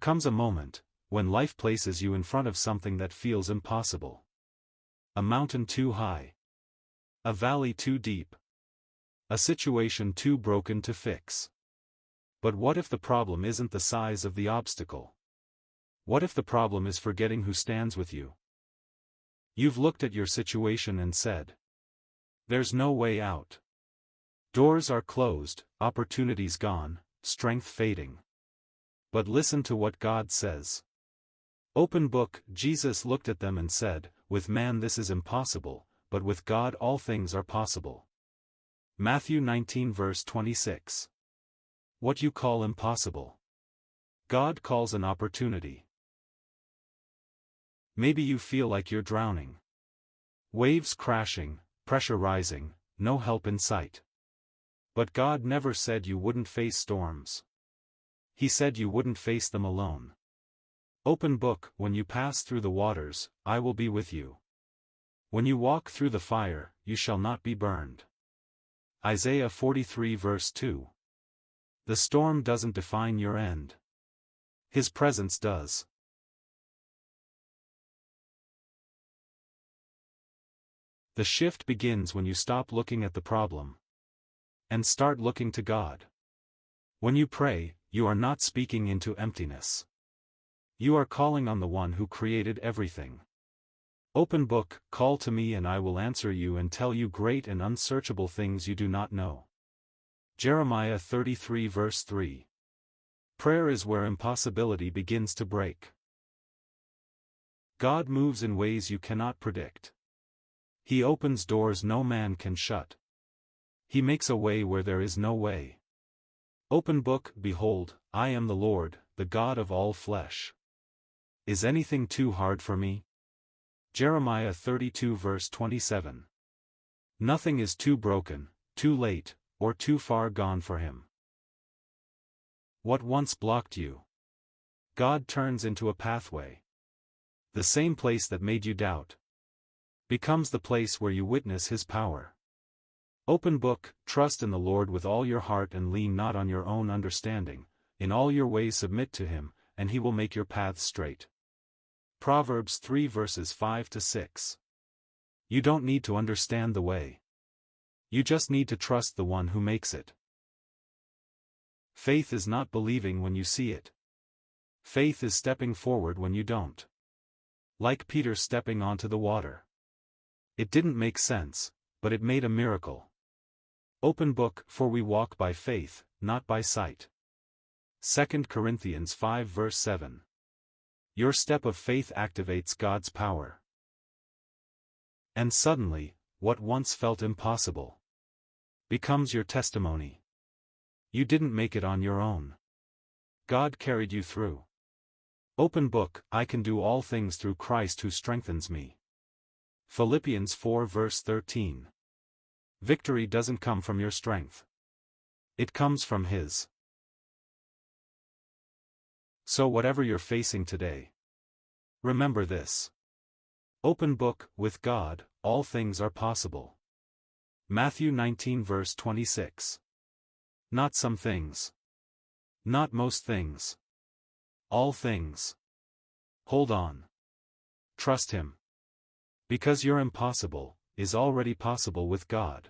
Comes a moment when life places you in front of something that feels impossible. A mountain too high. A valley too deep. A situation too broken to fix. But what if the problem isn't the size of the obstacle? What if the problem is forgetting who stands with you? You've looked at your situation and said, "There's no way out. Doors are closed, opportunities gone, strength fading." But listen to what God says. Open book. Jesus looked at them and said, "With man this is impossible, but with God all things are possible." Matthew 19 verse 26. What you call impossible, God calls an opportunity. Maybe you feel like you're drowning. Waves crashing, pressure rising, no help in sight. But God never said you wouldn't face storms. He said you wouldn't face them alone. Open book. When you pass through the waters, I will be with you. When you walk through the fire, you shall not be burned. Isaiah 43 verse 2. The storm doesn't define your end. His presence does. The shift begins when you stop looking at the problem and start looking to God. When you pray, you are not speaking into emptiness. You are calling on the one who created everything. Open book. Call to me and I will answer you and tell you great and unsearchable things you do not know. Jeremiah 33 verse 3. Prayer is where impossibility begins to break. God moves in ways you cannot predict. He opens doors no man can shut. He makes a way where there is no way. Open book. Behold, I am the Lord, the God of all flesh. Is anything too hard for me? Jeremiah 32 verse 27. Nothing is too broken, too late, or too far gone for him. What once blocked you, God turns into a pathway. The same place that made you doubt becomes the place where you witness his power. Open book. Trust in the Lord with all your heart and lean not on your own understanding. In all your ways submit to him, and he will make your paths straight. Proverbs 3 verses 5 to 6. You don't need to understand the way. You just need to trust the one who makes it. Faith is not believing when you see it. Faith is stepping forward when you don't. Like Peter stepping onto the water. It didn't make sense, but it made a miracle. Open book. For we walk by faith, not by sight. 2 Corinthians 5 verse 7. Your step of faith activates God's power. And suddenly, what once felt impossible becomes your testimony. You didn't make it on your own. God carried you through. Open book. I can do all things through Christ who strengthens me. Philippians 4 verse 13. Victory doesn't come from your strength. It comes from his. So whatever you're facing today, remember this. Open book. With God, all things are possible. Matthew 19 verse 26. Not some things. Not most things. All things. Hold on. Trust him. Because your impossible is already possible with God.